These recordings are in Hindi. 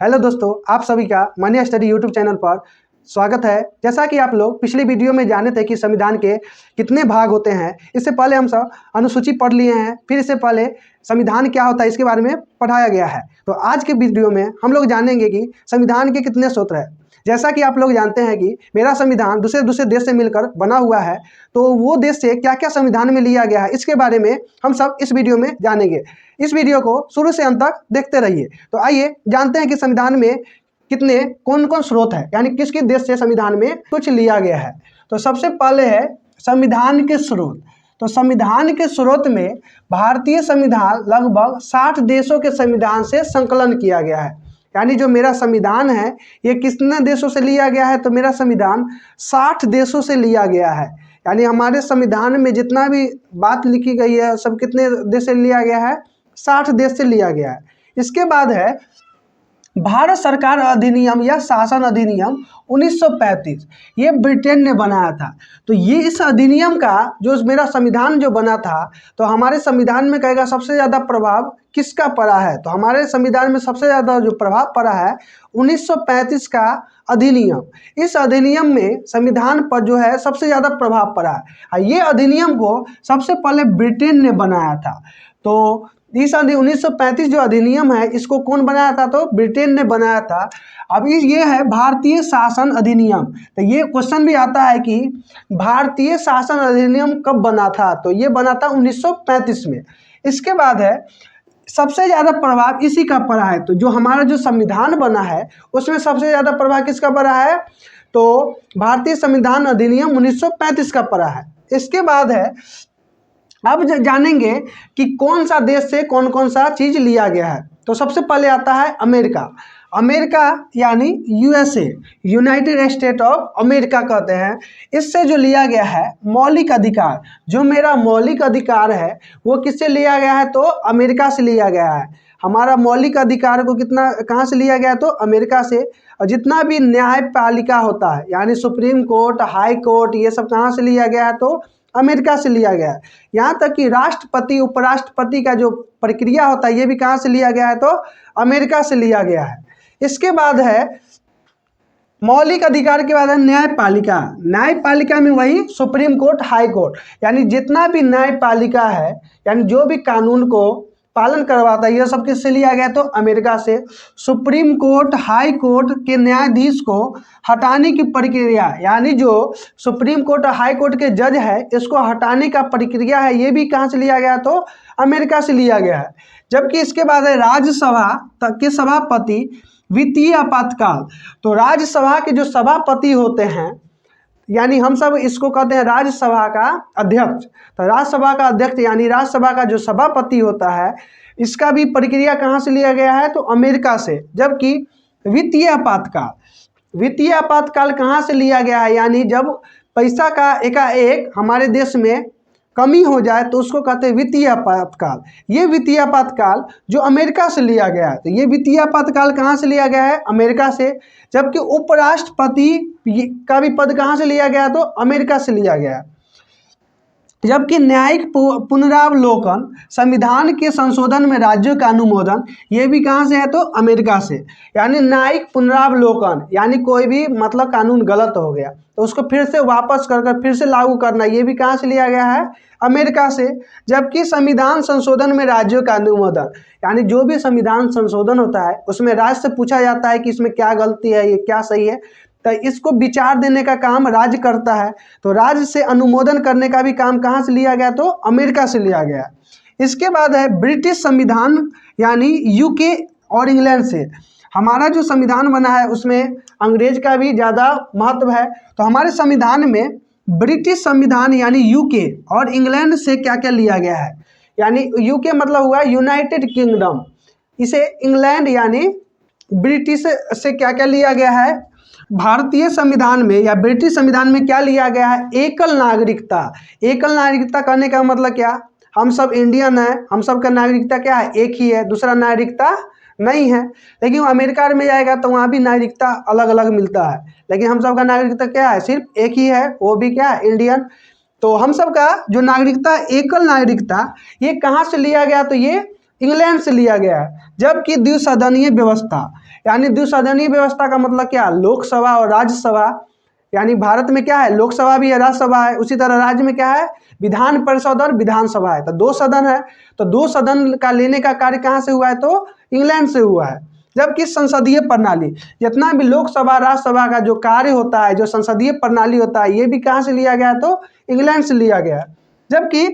हेलो दोस्तों, आप सभी का मनी स्टडी यूट्यूब चैनल पर स्वागत है। जैसा कि आप लोग पिछली वीडियो में जाने थे कि संविधान के कितने भाग होते हैं। इससे पहले हम सब अनुसूची पढ़ लिए हैं, फिर इससे पहले संविधान क्या होता है इसके बारे में पढ़ाया गया है। तो आज के वीडियो में हम लोग जानेंगे कि संविधान के कितने सूत्र हैं। जैसा कि आप लोग जानते हैं कि मेरा संविधान दूसरे देश से मिलकर बना हुआ है, तो वो देश से क्या क्या संविधान में लिया गया है इसके बारे में हम सब इस वीडियो में जानेंगे। इस वीडियो को शुरू से अंत तक देखते रहिए। तो आइए जानते हैं कि संविधान में कितने कौन कौन स्रोत है, यानी किस किस देश से संविधान में कुछ लिया गया है। तो सबसे पहले है संविधान के स्रोत। तो संविधान के स्रोत में भारतीय संविधान लगभग 60 देशों के संविधान से संकलन किया गया है। यानी जो मेरा संविधान है ये कितने देशों से लिया गया है, तो मेरा संविधान 60 देशों से लिया गया है। यानी हमारे संविधान में जितना भी बात लिखी गई है सब कितने देश से लिया गया है, 60 देश से लिया गया है। इसके बाद है भारत सरकार अधिनियम या शासन अधिनियम 1935, ये ब्रिटेन ने बनाया था। तो ये इस अधिनियम का जो मेरा संविधान जो बना था, तो हमारे संविधान में कहेगा सबसे ज़्यादा प्रभाव किसका पड़ा है, तो हमारे संविधान में सबसे ज़्यादा जो प्रभाव पड़ा है 1935 का अधिनियम। इस अधिनियम में संविधान पर जो है सबसे ज़्यादा प्रभाव पड़ा है। ये अधिनियम को सबसे पहले ब्रिटेन ने बनाया था। तो इस 1935 जो अधिनियम है इसको कौन बनाया था, तो ब्रिटेन ने बनाया था। अब ये है भारतीय शासन अधिनियम। तो ये क्वेश्चन भी आता है कि भारतीय शासन अधिनियम कब बना था, तो ये बना था 1935 में। इसके बाद है सबसे ज़्यादा प्रभाव इसी का पड़ा है। तो जो हमारा जो संविधान बना है उसमें सबसे ज़्यादा प्रभाव किसका पड़ा है, तो भारतीय संविधान अधिनियम 1935 का पड़ा है। इसके बाद है अब जानेंगे कि कौन सा देश से कौन कौन सा चीज़ लिया गया है। तो सबसे पहले आता है अमेरिका। अमेरिका यानी USA, United state of America कहते हैं। इससे जो लिया गया है मौलिक अधिकार, जो मेरा मौलिक अधिकार है वो किससे लिया गया है, तो अमेरिका से लिया गया है। हमारा मौलिक अधिकार को कितना कहाँ से लिया गया है, तो अमेरिका से। और जितना भी न्यायपालिका होता है यानी सुप्रीम कोर्ट, हाई कोर्ट, ये सब कहाँ से लिया गया है, तो अमेरिका से लिया गया है। यहाँ तक कि राष्ट्रपति उपराष्ट्रपति का जो प्रक्रिया होता है ये भी कहाँ से लिया गया है, तो अमेरिका से लिया गया है। इसके बाद है मौलिक अधिकार के बाद है न्यायपालिका। न्यायपालिका में वही सुप्रीम कोर्ट, हाई कोर्ट, यानी जितना भी न्यायपालिका है यानी जो भी कानून को पालन करवाता है ये सब किससे लिया गया, तो अमेरिका से। सुप्रीम कोर्ट, हाई कोर्ट के न्यायाधीश को हटाने की प्रक्रिया, यानी जो सुप्रीम कोर्ट और हाई कोर्ट के जज है इसको हटाने का प्रक्रिया है, ये भी कहाँ से लिया गया, तो अमेरिका से लिया गया है। जबकि इसके बाद है राज्यसभा के सभापति वित्तीय आपातकाल। तो राज्यसभा के जो सभापति होते हैं यानी हम सब इसको कहते हैं राज्यसभा का अध्यक्ष। तो राज्यसभा का अध्यक्ष यानी राज्यसभा का जो सभापति होता है इसका भी प्रक्रिया कहाँ से लिया गया है, तो अमेरिका से। जबकि वित्तीय आपातकाल कहाँ से लिया गया है, यानी जब पैसा का एकाएक हमारे देश में कमी हो जाए तो उसको कहते हैं वित्तीय आपातकाल। ये वित्तीय आपातकाल जो अमेरिका से लिया गया है, तो ये वित्तीय आपातकाल कहाँ से लिया गया है, अमेरिका से। जबकि उपराष्ट्रपति का भी पद कहाँ से लिया गया, तो अमेरिका से लिया गया। जबकि न्यायिक पुनरावलोकन, संविधान के संशोधन में राज्यों का अनुमोदन, ये भी कहाँ से है, तो अमेरिका से। यानी न्यायिक पुनरावलोकन यानी कोई भी मतलब कानून गलत हो गया तो उसको फिर से वापस कर फिर से लागू करना, ये भी कहाँ से लिया गया है, अमेरिका से। जबकि संविधान संशोधन में राज्यों का अनुमोदन, यानी जो भी संविधान संशोधन होता है उसमें राज्य से पूछा जाता है कि इसमें क्या गलती है, ये क्या सही है, तो इसको विचार देने का काम राज्य करता है। तो राज्य से अनुमोदन करने का भी काम कहाँ से लिया गया, तो अमेरिका से लिया गया। इसके बाद है ब्रिटिश संविधान यानी यूके और इंग्लैंड से। हमारा जो संविधान बना है उसमें अंग्रेज का भी ज़्यादा महत्व है। तो हमारे संविधान में ब्रिटिश संविधान यानी यूके और इंग्लैंड से क्या क्या लिया गया है, यानी यूके मतलब हुआ यूनाइटेड किंगडम, इसे इंग्लैंड यानी ब्रिटिश से क्या क्या लिया गया है। भारतीय संविधान में या ब्रिटिश संविधान में क्या लिया गया है, एकल नागरिकता। एकल नागरिकता करने का मतलब क्या, हम सब इंडियन है, हम सब का नागरिकता क्या है, एक ही है, दूसरा नागरिकता नहीं है। लेकिन अमेरिका में जाएगा तो वहाँ भी नागरिकता अलग अलग मिलता है, लेकिन हम सब का नागरिकता क्या है, सिर्फ एक ही है, वो भी क्या है, इंडियन। तो हम सब का जो नागरिकता एकल नागरिकता ये कहाँ से लिया गया, तो ये इंग्लैंड से लिया गया है। जबकि द्विसदनीय व्यवस्था, यानी द्विसदनीय व्यवस्था का मतलब क्या, लोकसभा और राज्यसभा, यानी भारत में क्या है, लोकसभा भी है, राज्यसभा है, उसी तरह राज्य में क्या है, विधान परिषद और विधानसभा है। तो 2 सदन है, तो 2 सदन का लेने का कार्य कहाँ से हुआ है, तो इंग्लैंड से हुआ है। जबकि संसदीय प्रणाली, जितना भी लोकसभा राज्यसभा का जो कार्य होता है, जो संसदीय प्रणाली होता है, ये भी कहाँ से लिया गया है, तो इंग्लैंड से लिया गया है। जबकि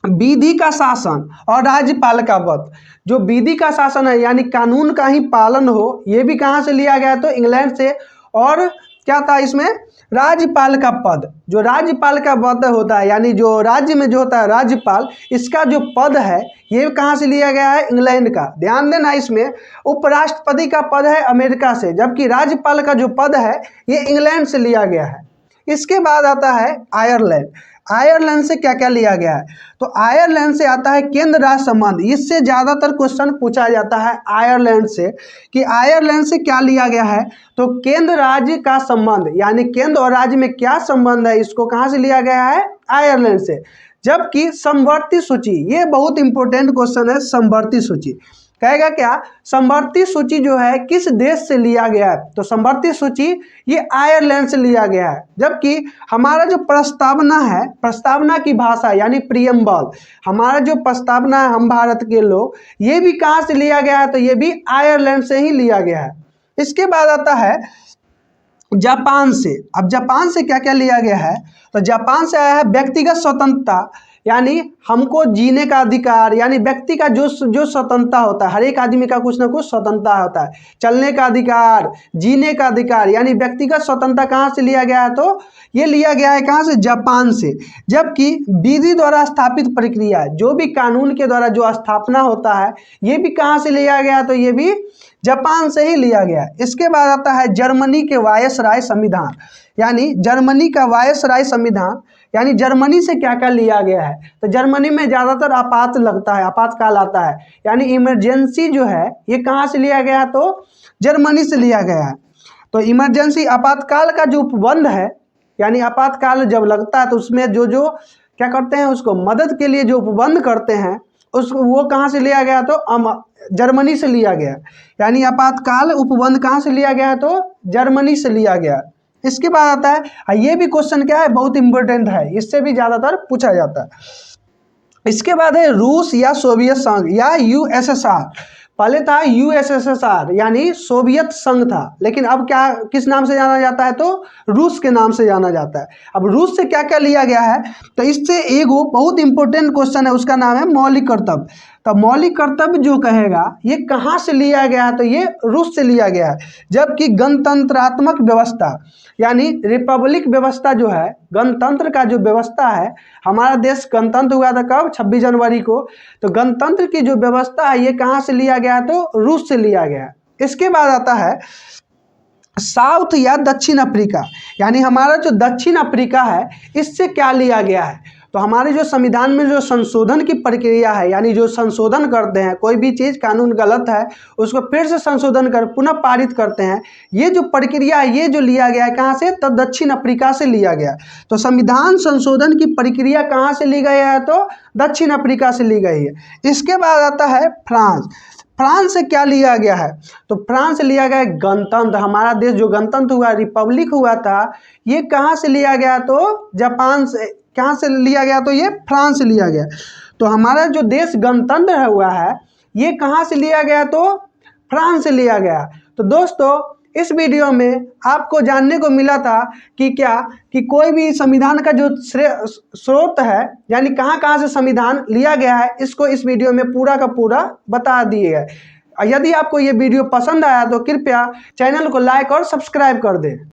विधि का शासन और राज्यपाल का पद, जो विधि का शासन है यानी कानून का ही पालन हो, ये भी कहाँ से लिया गया है, तो इंग्लैंड से। और क्या था इसमें, राज्यपाल का पद, जो राज्यपाल का पद होता है यानी जो राज्य में जो होता है राज्यपाल, इसका जो पद है ये कहाँ से लिया गया है, इंग्लैंड का। ध्यान देना, इसमें उपराष्ट्रपति का पद है अमेरिका से, जबकि राज्यपाल का जो पद है ये इंग्लैंड से लिया गया है। इसके बाद आता है आयरलैंड। आयरलैंड से क्या क्या लिया गया है, तो आयरलैंड से आता है केंद्र राज्य संबंध। इससे ज़्यादातर क्वेश्चन पूछा जाता है आयरलैंड से, कि आयरलैंड से क्या लिया गया है, तो केंद्र राज्य का संबंध, यानी केंद्र और राज्य में क्या संबंध है, इसको कहाँ से लिया गया है, आयरलैंड से। जबकि समवर्ती सूची, ये बहुत इंपॉर्टेंट क्वेश्चन है, समवर्ती सूची कहेगा क्या, समवर्ती सूची जो है किस देश से लिया गया है, तो समवर्ती सूची ये आयरलैंड से लिया गया है। जबकि हमारा जो प्रस्तावना है, प्रस्तावना की भाषा यानी प्रियम्बल, हमारा जो प्रस्तावना है हम भारत के लोग, ये भी कहाँ से लिया गया है, तो ये भी आयरलैंड से ही लिया गया है। इसके बाद आता है जापान से। अब जापान से क्या क्या लिया गया है, तो जापान से आया है व्यक्तिगत स्वतंत्रता, यानी हमको जीने का अधिकार, यानी व्यक्ति का जो स्वतंत्रता होता है, हर एक आदमी का कुछ ना कुछ स्वतंत्रता होता है, चलने का अधिकार, जीने का अधिकार, यानी व्यक्तिगत स्वतंत्रता कहाँ से लिया गया है, तो ये लिया गया है कहाँ से, जापान से। जबकि विधि द्वारा स्थापित प्रक्रिया, जो भी कानून के द्वारा जो स्थापना होता है, ये भी कहाँ से लिया गया, तो ये भी जापान से ही लिया गया है। इसके बाद आता है जर्मनी के वायसराय संविधान, यानी जर्मनी का वायसराय संविधान, यानी जर्मनी से क्या क्या लिया गया है, तो जर्मनी में ज़्यादातर आपात लगता है, आपातकाल आता है, यानी इमरजेंसी जो है ये कहाँ से लिया गया है, तो जर्मनी से लिया गया है। तो इमरजेंसी आपातकाल का जो उपबंध है, यानी आपातकाल जब लगता है तो उसमें जो जो क्या करते हैं, उसको मदद के लिए जो उपबंध करते हैं, उसको वो कहाँ से लिया गया, तो जर्मनी से लिया गया। यानी आपातकाल उपबंध कहाँ से लिया गया है, तो जर्मनी से लिया गया। इसके बाद आता है, ये भी क्वेश्चन क्या है, बहुत इंपॉर्टेंट है, इससे भी ज़्यादातर पूछा जाता है। इसके बाद है रूस या सोवियत संघ या यूएसएसआर। पहले था यूएसएसआर यानी सोवियत संघ था, लेकिन अब क्या किस नाम से जाना जाता है, तो रूस के नाम से जाना जाता है। अब रूस से क्या क्या लिया गया है, तो इससे एक बहुत इंपॉर्टेंट क्वेश्चन है, उसका नाम है मौलिक कर्तव्य। तो मौलिक कर्तव्य जो कहेगा ये कहाँ से लिया गया है, तो ये रूस से लिया गया है। जबकि गणतंत्रात्मक व्यवस्था यानी रिपब्लिक व्यवस्था जो है, गणतंत्र का जो व्यवस्था है, हमारा देश गणतंत्र हुआ था कब, 26 जनवरी को, तो गणतंत्र की जो व्यवस्था है ये कहाँ से लिया गया है, तो रूस से लिया गया है। इसके बाद आता है साउथ या दक्षिण अफ्रीका, यानी हमारा जो दक्षिण अफ्रीका है इससे क्या लिया गया है, तो हमारे जो संविधान में जो संशोधन की प्रक्रिया है, यानी जो संशोधन करते हैं, कोई भी चीज़ कानून गलत है उसको फिर से संशोधन कर पुनः पारित करते हैं, ये जो प्रक्रिया है ये जो लिया गया है कहाँ से, तो दक्षिण अफ्रीका से लिया गया। तो संविधान संशोधन की प्रक्रिया कहाँ से ली गई है, तो दक्षिण अफ्रीका से ली गई है। इसके बाद आता है फ्रांस। फ्रांस से क्या लिया गया है, तो फ्रांस से लिया गया है गणतंत्र। हमारा देश जो गणतंत्र हुआ, रिपब्लिक हुआ था, ये कहाँ से लिया गया, तो जापान से। कहाँ से लिया गया, तो ये फ्रांस से लिया गया। तो हमारा जो देश गणतंत्र हुआ है ये कहाँ से लिया गया, तो फ्रांस से लिया गया। तो दोस्तों इस वीडियो में आपको जानने को मिला था कि क्या कि कोई भी संविधान का जो स्रोत है, यानी कहाँ कहाँ से संविधान लिया गया है, इसको इस वीडियो में पूरा का पूरा बता दिए है। यदि आपको ये वीडियो पसंद आया तो कृपया चैनल को लाइक और सब्सक्राइब कर दें।